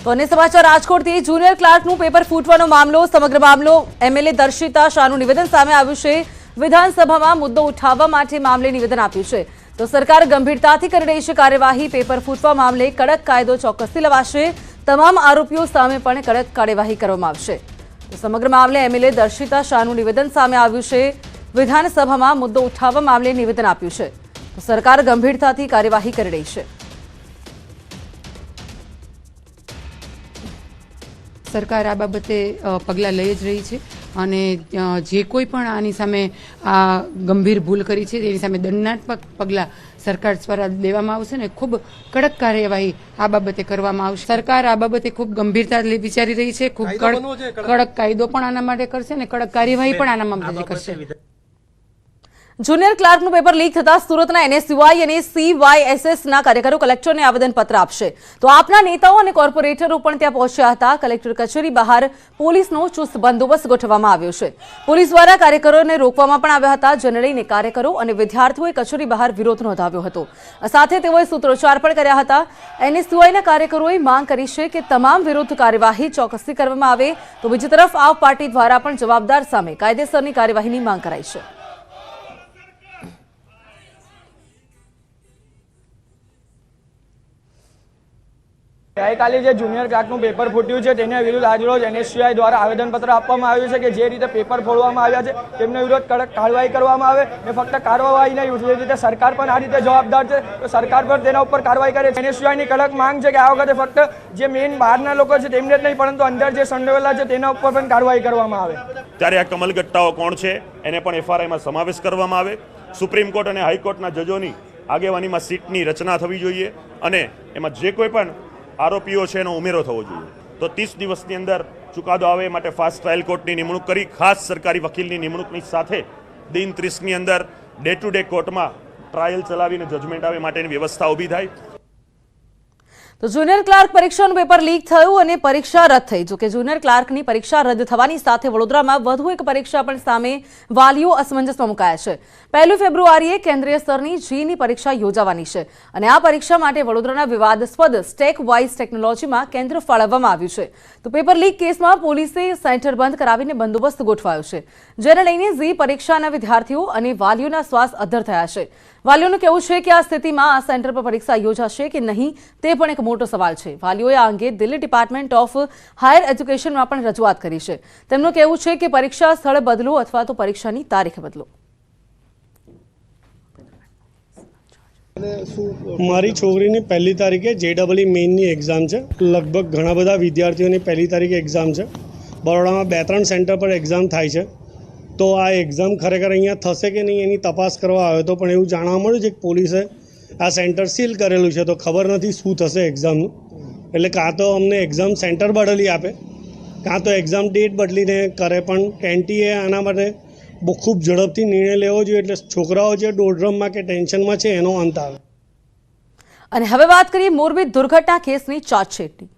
તો અન્ય સમાચાર રાજકોટથી જુનિયર ક્લાર્કનું પેપર ફૂટવાનો મામલો સમગ્ર મામલો એમએલએ દર્શિતા શાહનું નિવેદન સામે આવ્યું છે। વિધાનસભામાં મુદ્દો ઉઠાવવા માટે મામલે નિવેદન આપ્યું છે તો સરકાર ગંભીરતાથી કરી રહી છે કાર્યવાહી। પેપર ફૂટવા મામલે કડક કાયદો ચોક્કસથી લવાશે। તમામ આરોપીઓ સામે પણ કડક કાર્યવાહી કરવામાં આવશે। તો સમગ્ર મામલે એમએલએ દર્શિતા શાહનું નિવેદન સામે આવ્યું છે। વિધાનસભામાં મુદ્દો ઉઠાવવા મામલે નિવેદન આપ્યું છે તો સરકાર ગંભીરતાથી કાર્યવાહી કરી રહી છે। सरकार आ बाबते पगला लई ज रही है અને જે કોઈ પણ આની સામે આ ગંભીર ભૂલ કરી છે તેની સામે દંડાત્મક પગલાં સરકાર દ્વારા લેવામાં આવશે ને ખૂબ કડક કાર્યવાહી આ બાબતે કરવામાં આવશે। સરકાર આ બાબતે ખૂબ ગંભીરતા વિચારી રહી છે, ખૂબ કડક કાયદો પણ આના માટે કરશે ને કડક કાર્યવાહી પણ આના માટે કરશે। જુનિયર ક્લાર્કનું પેપર લીક થતા સુરતના એનએસયુઆઈ અને સીવાયએસએસના કાર્યકરો કલેક્ટરને આવેદનપત્ર આપશે તો આપના નેતાઓ અને કોર્પોરેટરો પણ ત્યાં પહોંચ્યા હતા। કલેક્ટર કચેરી બહાર પોલીસનો ચુસ્ત બંદોબસ્ત ગોઠવવામાં આવ્યો છે। પોલીસ દ્વારા કાર્યકરોને રોકવામાં પણ આવ્યા હતા, જેને લઈને કાર્યકરો અને વિદ્યાર્થીઓએ કચેરી બહાર વિરોધ નોંધાવ્યો હતો। સાથે તેઓએ સૂત્રોચ્ચાર પણ કર્યા હતા। એનએસયુઆઈના કાર્યકરોએ માંગ કરી છે કે તમામ વિરુદ્ધ કાર્યવાહી ચોક્કસથી કરવામાં આવે તો બીજી તરફ આપ પાર્ટી દ્વારા પણ જવાબદાર સામે કાયદેસરની કાર્યવાહીની માંગ કરાઈ છે। ગઈકાલે જે જુનિયર ક્લાર્કનું પેપર ફૂટ્યું છે તેના વિરુદ્ધ આજરોજ એનએસયુઆઈ દ્વારા આવેદનપત્ર આપવામાં આવ્યું છે કે જે રીતે પેપર ફોડવામાં આવ્યા છે તેમના વિરુદ્ધ કડક કાર્યવાહી કરવામાં આવે ને ફક્ત કાર્યવાહી નહીં, જે રીતે સરકાર પણ આ રીતે જવાબદાર છે તો સરકાર પણ તેના ઉપર કાર્યવાહી કરે। એનએસયુઆઈની કડક માંગ છે કે આ વખતે ફક્ત જે મેઇન બહારના લોકો છે તેમને જ નહીં પરંતુ અંદર જે સંડોવાયેલા છે તેના ઉપર પણ કાર્યવાહી કરવામાં આવે। ત્યારે આ કમલગટ્ટાઓ કોણ છે એને પણ એફઆરઆઈમાં સમાવેશ કરવામાં આવે। સુપ્રીમ કોર્ટ અને હાઈકોર્ટના જજોની આગેવાનીમાં સીટની રચના થવી જોઈએ અને એમાં જે કોઈ પણ આરોપીઓ છે એનો ઉમેરો થવો જોઈએ। તો 30 દિવસની અંદર ચુકાદો આવે માટે ફાસ્ટ ટ્રાયલ કોર્ટની નિમણૂક કરી ખાસ સરકારી વકીલની નિમણૂકની સાથે દિન 30ની અંદર ડે ટુ ડે કોર્ટમાં ટ્રાયલ ચલાવીને જજમેન્ટ આવે માટેની વ્યવસ્થા ઊભી થાય। તો જુનિયર ક્લાર્ક પરીક્ષાનું પેપર લીક થયું અને પરીક્ષા રદ થઈ। જો કે જુનિયર ક્લાર્કની પરીક્ષા રદ થવાની સાથે વડોદરામાં વધુ એક પરીક્ષા પણ સામે વાલીઓ અસમંજસમાં મુકાયા છે। 1 ફેબ્રુઆરીએ કેન્દ્રીય સ્તરની જીની પરીક્ષા યોજાવાની છે અને આ પરીક્ષા માટે વડોદરાના વિવાદાસ્પદ સ્ટેક વાઇઝ ટેકનોલોજીમાં કેન્દ્ર ફાળવવામાં આવ્યું છે। તો પેપર લીક કેસમાં પોલીસે સેન્ટર બંધ કરાવીને બંદોબસ્ત ગોઠવાયો છે, જેને લઈને જી પરીક્ષાના વિદ્યાર્થીઓ અને વાલીઓના શ્વાસ અદ્ધર થયા છે। વાલીઓનું કહેવું છે કે આ સ્થિતિમાં આ સેન્ટર પર પરીક્ષા યોજાશે કે નહીં તે પણ એક મોટો સવાલ છે। વાલીઓએ આ અંગે દિલ્હી ડિપાર્ટમેન્ટ ઓફ હાયર એજ્યુકેશનમાં પણ રજૂઆત કરી છે। તેમનું કહેવું છે કે પરીક્ષા સ્થળ બદલો અથવા તો પરીક્ષાની તારીખ બદલો। મારી છોકરીની 1લી તારીખે જેડબલઈ મેઇનની એક્ઝામ છે। લગભગ ઘણા બધા વિદ્યાર્થીઓની 1લી તારીખે એક્ઝામ છે। બરોડામાં 2-3 સેન્ટર પર એક્ઝામ થાય છે તો આ એક્ઝામ ખરેખર અહીંયા થશે કે નહીં એની તપાસ કરવા આવ્યો તો પણ એવું જાણવા મળ્યું છે કે પોલીસે આ સેન્ટર સીલ કરેલું છે તો ખબર નથી શું થશે એક્ઝામનું। એટલે કાં તો અમને એક્ઝામ સેન્ટર બદલી આપે કાં તો એક્ઝામ ડેટ બદલીને કરે, પણ એનટીએ આના માટે બહુ ખૂબ ઝડપથી નિર્ણય લેવો જોઈએ એટલે છોકરાઓ જે ડોડરમમાં કે ટેન્શનમાં છે એનો અંત આવે। અને હવે વાત કરીએ મોરબી દુર્ઘટના કેસની ચાર્જશીટની।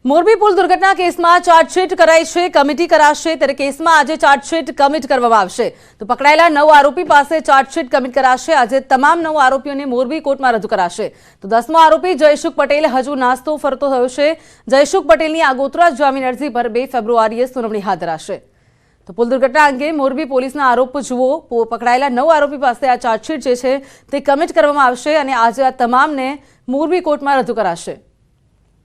મોરબી પુલ દુર્ઘટના કેસમાં ચાર્જશીટ કરાઈ છે, કમિટી કરાશે ત્યારે કેસમાં આજે ચાર્જશીટ કમિટ કરવામાં આવશે। તો પકડાયેલા 9 આરોપી પાસે ચાર્જશીટ કમિટ કરાશે। આજે તમામ 9 આરોપીઓને મોરબી કોર્ટમાં રજૂ કરાશે। તો 10મો આરોપી જયસુખ પટેલ હજુ નાસ્તો ફરતો થયો છે। જયસુખ પટેલની આગોતરા જામીન અરજી પર 2 ફેબ્રુઆરીએ સુનાવણી હાથ ધરાશે। તો પુલ દુર્ઘટના અંગે મોરબી પોલીસના આરોપ જુઓ। પકડાયેલા 9 આરોપી પાસે આ ચાર્જશીટ જે છે તે કમિટ કરવામાં આવશે અને આજે આ તમામને મોરબી કોર્ટમાં રજૂ કરાશે।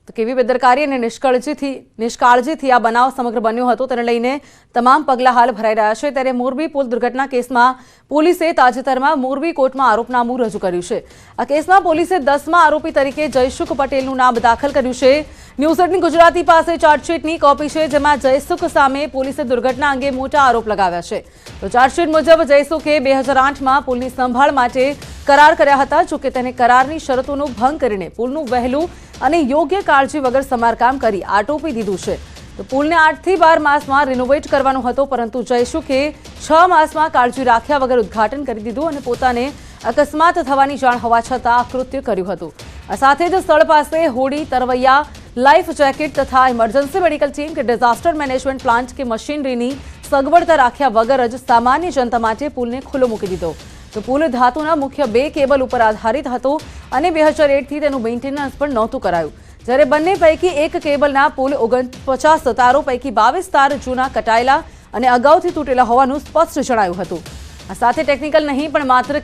તો કેવી બેદરકારી અને નિષ્કાળજીથી આ બનાવ સમગ્ર બન્યો હતો તેને લઈને તમામ પગલાં હાલ ભરાઈ રહ્યા છે। ત્યારે મોરબી પુલ દુર્ઘટના કેસમાં પોલીસે તાજેતરમાં મોરબી કોર્ટમાં આરોપનામું રજૂ કર્યું છે। આ કેસમાં પોલીસે 10મા આરોપી તરીકે જયસુખ પટેલનું નામ દાખલ કર્યું છે। ન્યૂઝ 18 ગુજરાતી પાસે ચાર્જશીટની કોપી છે, જેમાં જયસુખ સામે પોલીસે દુર્ઘટના અંગે મોટા આરોપ લગાવ્યા છે। તો ચાર્જશીટ મુજબ જયસુખે 2008માં પુલની સંભાળ માટે કરાર કર્યા હતા, જોકે તેને કરારની શરતોનો ભંગ કરીને પુલનું વહેલું અને યોગ્ય કાળજી વગર સમારકામ કરી આટોપી દીધું છે। તો પુલને 8 થી 12 માસમાં રિનોવેટ કરવાનો હતો, પરંતુ જયસુખે 6 માસમાં કાળજી રાખ્યા વગર ઉદ્ઘાટન કરી દીધું અને પોતાને અકસ્માત થવાની જાણ હોવા છતાં આ કૃત્ય કર્યું હતું। આ સાથે જ સ્થળ પાસે હોડી તરવૈયા લાઈફ જેકેટ તથા ઇમરજન્સી મેડિકલ ટીમ કે ડિઝાસ્ટર મેનેજમેન્ટ પ્લાન્ટ કે મશીનરીની સગવડતા રાખ્યા વગર જ સામાન્ય જનતા માટે પુલને ખુલ્લો મૂકી દીધો. તો પુલ ધાતુના મુખ્ય 2 કેબલ ઉપર આધારિત હતો અને 2008થી તેનું મેન્ટેનન્સ પણ નહોતું કરાયું. જ્યારે બંને પૈકી એક કેબલના પુલ 49 તારો પૈકી 22 તાર જૂના કટાયેલા અને અગાઉથી તૂટેલા હોવાનું સ્પષ્ટ જણાયું હતું. આ સાથે ટેકનિકલ નહીં પણ માત્ર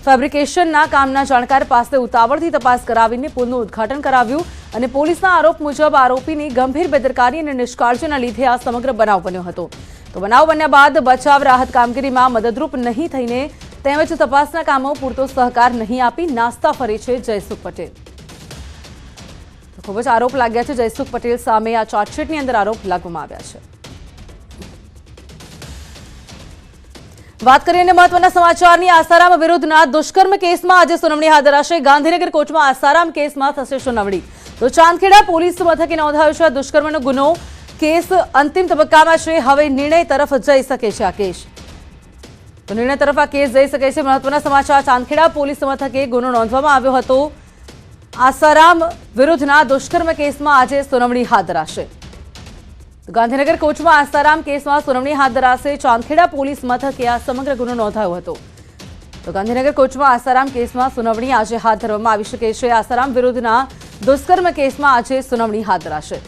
ફેબ્રિકેશનના કામના જાણકાર પાસે ઉતાવળથી તપાસ કરાવીને પુલનું ઉદ્ઘાટન કરાવ્યું અને પોલીસના આરોપ મુજબ આરોપીની ગંભીર બેદરકારી અને નિષ્કાળજીના લીધે આ સમગ્ર બનાવ બન્યો હતો. તો બનાવ બન્યા બાદ બચાવ રાહત કામગીરીમાં મદદરૂપ નહીં થઈને તેમજ તપાસના કામો પૂરતો સહકાર નહીં આપી નાસ્તા ફરે છે જયસુખ પટેલ. તો ખૂબ જ આરોપ લાગ્યા છે જયસુખ પટેલ સામે. આ ચાર્જશીટની અંદર આરોપ લાગવામાં આવ્યા છે. વાત કરીએ મહત્વના સમાચારની. આસારામ વિરુદ્ધના દુષ્કર્મ કેસમાં આજે સુનાવણી હાથ ધરાશે. ગાંધીનગર કોર્ટમાં આસારામ કેસમાં થશે સુનાવણી. તો ચાંદખેડા પોલીસ મથકે નોંધાયો છે દુષ્કર્મનો ગુનો. કેસ અંતિમ તબક્કામાં છે. હવે નિર્ણય તરફ જઈ શકે છે આ કેસ. તો નિર્ણય તરફ આ કેસ જઈ શકે છે. મહત્વના સમાચાર. ચાંદખેડા પોલીસ મથકે ગુનો નોંધવામાં આવ્યો હતો. આસારામ વિરુદ્ધના દુષ્કર્મ કેસમાં આજે સુનાવણી હાથ ધરાશે. ગાંધીનગર કોર્ટમાં આસારામ કેસમાં સુનાવણી હાથ ધરાશે. ચાંદખેડા પોલીસ મથકે આ સમગ્ર ગુનો નોંધાયો હતો. તો ગાંધીનગર કોર્ટમાં આસારામ કેસમાં સુનાવણી આજે હાથ ધરવામાં આવી શકે છે. આસારામ વિરુદ્ધના દુષ્કર્મ કેસમાં આજે સુનાવણી હાથ ધરાશે.